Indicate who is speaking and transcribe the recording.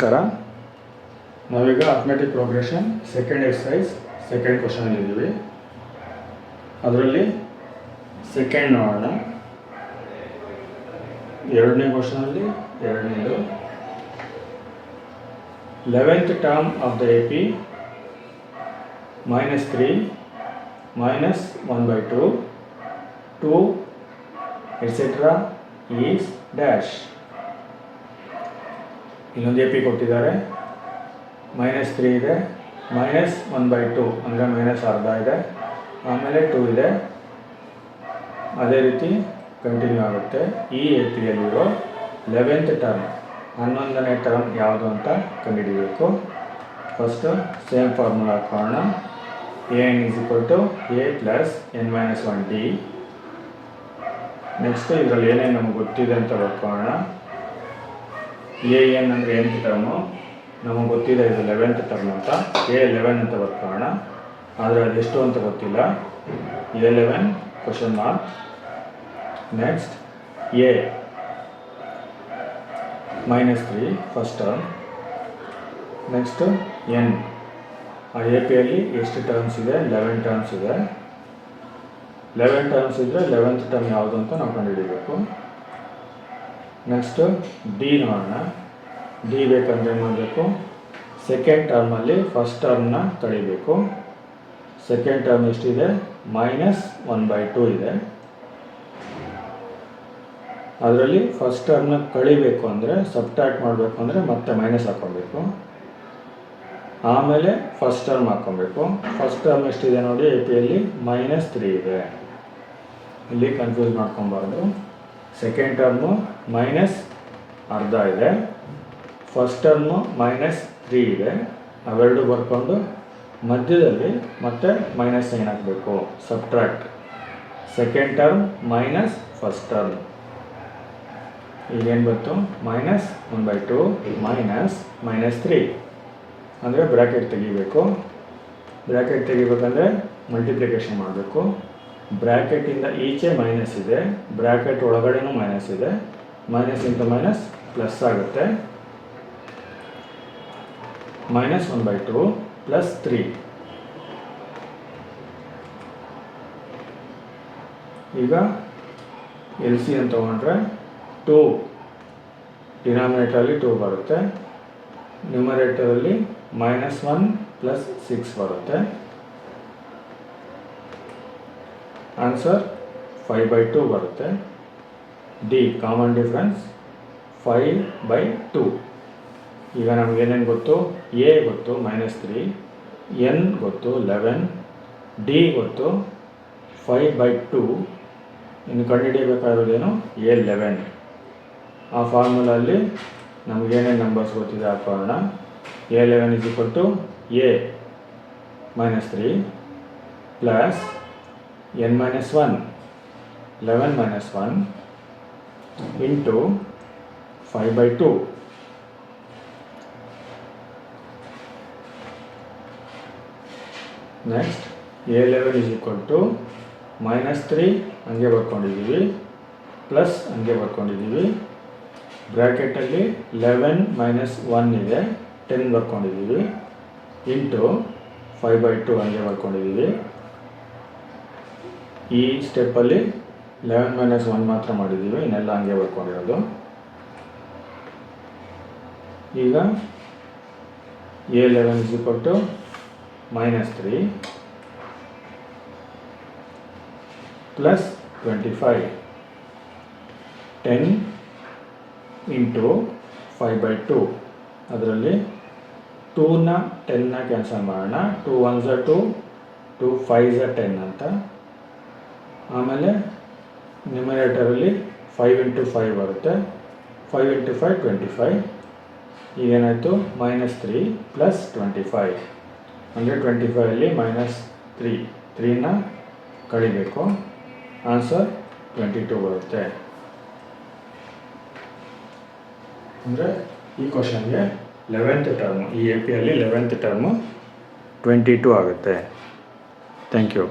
Speaker 1: ನಮಸ್ಕಾರ. ನಾವೀಗ arithmetic progression second exercise second ಕ್ವಶನಲ್ಲಿ ಇದ್ದೀವಿ. ಅದರಲ್ಲಿ ಸೆಕೆಂಡ್ ನೋಡೋಣ. ಎರಡನೇ ಕ್ವಶನಲ್ಲಿ ಎರಡನೇದು 11th term of the AP -3 -1/2 2 etcetera is dash. ಇಲ್ಲೊಂದು AP ಕೊಟ್ಟಿದ್ದಾರೆ, -3 ಇದೆ, -1/2 ಅಂದರೆ -ಅರ್ಧ ಇದೆ, ಆಮೇಲೆ 2 ಇದೆ. ಅದೇ ರೀತಿ ಕಂಟಿನ್ಯೂ ಆಗುತ್ತೆ. ಈ APಯಲ್ಲಿರೋ 11th ಟರ್ಮ್ 11ನೇ ಟರ್ಮ್ ಯಾವುದು ಅಂತ ಕಂಡುಹಿಡಿಯಬೇಕು. ಫಸ್ಟು ಸೇಮ್ ಫಾರ್ಮುಲಾ ಹಾಕೋಣ. an = a + n-1d. ನೆಕ್ಸ್ಟು ಇದರಲ್ಲಿ ಏನೇನು ನಮಗೆ ಗೊತ್ತಿದೆ ಅಂತ ಬರ್ಕೋಣ. an ಅಂದರೆ nth ಟರ್ಮು, ನಮಗೆ ಗೊತ್ತಿದೆ ಇದು 11th ಟರ್ಮ್ ಅಂತ. A11 ಅಂತ ಬರ್ಕೋಣ, ಆದರೆ ಅದೆಷ್ಟು ಅಂತ ಗೊತ್ತಿಲ್ಲ. A11 question mark. Next A -3 first term. Next n. ಆ APಯಲ್ಲಿ ಎಷ್ಟು ಟರ್ಮ್ಸ್ ಇದೆ? 11 ಟರ್ಮ್ಸ್ ಇದೆ. 11 ಟರ್ಮ್ಸ್ ಇದ್ದರೆ 11th ಟರ್ಮ್ ಯಾವುದು ಅಂತ ನಾವು ಕಂಡುಹಿಡಿಯಬೇಕು. ನೆಕ್ಸ್ಟು D ನೋಡೋಣ. D ಬೇಕಂದ್ರೆ ಏನು ಮಾಡಬೇಕು? ಸೆಕೆಂಡ್ ಟರ್ಮಲ್ಲಿ ಫಸ್ಟ್ ಟರ್ಮ್ನ ಕಳಿಬೇಕು. ಸೆಕೆಂಡ್ ಟರ್ಮ್ ಎಷ್ಟಿದೆ? -1/2 ಇದೆ. ಅದರಲ್ಲಿ ಫಸ್ಟ್ ಟರ್ಮ್ನ ಕಳಿಬೇಕು ಅಂದರೆ, ಸಬ್ಟ್ರಾಕ್ಟ್ ಮಾಡಬೇಕು ಅಂದರೆ ಮತ್ತೆ ಮೈನಸ್ ಹಾಕ್ಕೊಬೇಕು. ಆಮೇಲೆ ಫಸ್ಟ್ ಟರ್ಮ್ ಹಾಕ್ಕೊಬೇಕು. ಫಸ್ಟ್ ಟರ್ಮ್ ಎಷ್ಟಿದೆ ನೋಡಿ, APಯಲ್ಲಿ -3 ಇದೆ. ಇಲ್ಲಿ ಕನ್ಫ್ಯೂಸ್ ಮಾಡ್ಕೊಬಾರ್ದು. ಸೆಕೆಂಡ್ ಟರ್ಮು ಅರ್ಧ ಇದೆ, ಫಸ್ಟ್ ಟರ್ಮು -3 ಇದೆ. ಅವೆರಡು ಬರ್ಕೊಂಡು ಮಧ್ಯದಲ್ಲಿ ಮತ್ತೆ ಮೈನಸ್ ಸೈನ್ ಹಾಕಬೇಕು. Subtract second term first term. ಈಗೇನು ಬಂತು? -1/2 -3 ಅಂದರೆ ಬ್ರ್ಯಾಕೆಟ್ ತೆಗಿಬೇಕು. ಬ್ರ್ಯಾಕೆಟ್ ತೆಗಿಬೇಕಂದ್ರೆ ಮಲ್ಟಿಪ್ಲಿಕೇಶನ್ ಮಾಡಬೇಕು. ಬ್ರ್ಯಾಕೆಟಿಂದ ಈಚೆ ಮೈನಸ್ ಇದೆ, ಬ್ರ್ಯಾಕೆಟ್ ಒಳಗಡೆನೂ ಮೈನಸ್ ಇದೆ. ಮೈನಸ್ ಇಂಟು ಮೈನಸ್ ಪ್ಲಸ್ ಆಗುತ್ತೆ. -1/2 + 3. ಈಗ LCM ತೊಗೊಂಡ್ರೆ 2 ಡಿನಾಮಿನೇಟರಲ್ಲಿ 2 ಬರುತ್ತೆ, ನ್ಯೂಮರೇಟರಲ್ಲಿ -1 + 6 ಬರುತ್ತೆ. ಆನ್ಸರ್ 5/2 ಬರುತ್ತೆ. D common difference 5/2. ಈಗ ನಮಗೇನೇನು ಗೊತ್ತು? A ಗೊತ್ತು -3, n ಗೊತ್ತು 11, D ಗೊತ್ತು 5/2. ಇನ್ನು ಕಂಡುಹಿಡಿಯಬೇಕಾಗಿರೋದೇನು? A11. ಆ ಫಾರ್ಮುಲಲ್ಲಿ ನಮಗೇನೇನು ನಂಬರ್ಸ್ ಗೊತ್ತಿದೆ ಹಾಕೋಣ. A11 = A -3 + n-1, 11 - 1 into 5/2. Next A11 = -3 ಹಂಗೆ ಬರ್ಕೊಂಡಿದ್ದೀವಿ, ಪ್ಲಸ್ ಹಂಗೆ ಬರ್ಕೊಂಡಿದ್ದೀವಿ. ಬ್ರ್ಯಾಕೆಟಲ್ಲಿ 11 - 1 ಇದೆ, 10 ಬರ್ಕೊಂಡಿದ್ದೀವಿ, ಇಂಟು 5/2 ಹಂಗೆ ಬರ್ಕೊಂಡಿದ್ದೀವಿ. ಈ ಸ್ಟೆಪ್ಪಲ್ಲಿ 11 - 1 ಮಾತ್ರ ಮಾಡಿದ್ದೀವಿ, ಇನ್ನೆಲ್ಲ ಹಂಗೆ ಬರ್ಕೊಂಡಿರೋದು. ಈಗ A11 = -3 + 25, 10 ಇಂಟು 5/2. ಅದರಲ್ಲಿ 2ನ 10ನ ಕ್ಯಾನ್ಸಲ್ ಮಾಡೋಣ. 2 1s are 2, 2 5s are 10 ಅಂತ. ಆಮೇಲೆ ನ್ಯೂಮರೇಟರಲ್ಲಿ 5 × 5 ಬರುತ್ತೆ, 5 × 5 25. ಈಗೇನಾಯಿತು? -3 + 25 ಅಂದರೆ 25ಅಲ್ಲಿ -3ನ ಕಳಿಬೇಕು. ಆನ್ಸರ್ 22 ಬರುತ್ತೆ. ಅಂದರೆ ಈ ಕ್ವಶನ್ಗೆ 11th ಟರ್ಮು, ಈ APಯಲ್ಲಿ 11th ಟರ್ಮು 22 ಆಗುತ್ತೆ. Thank you.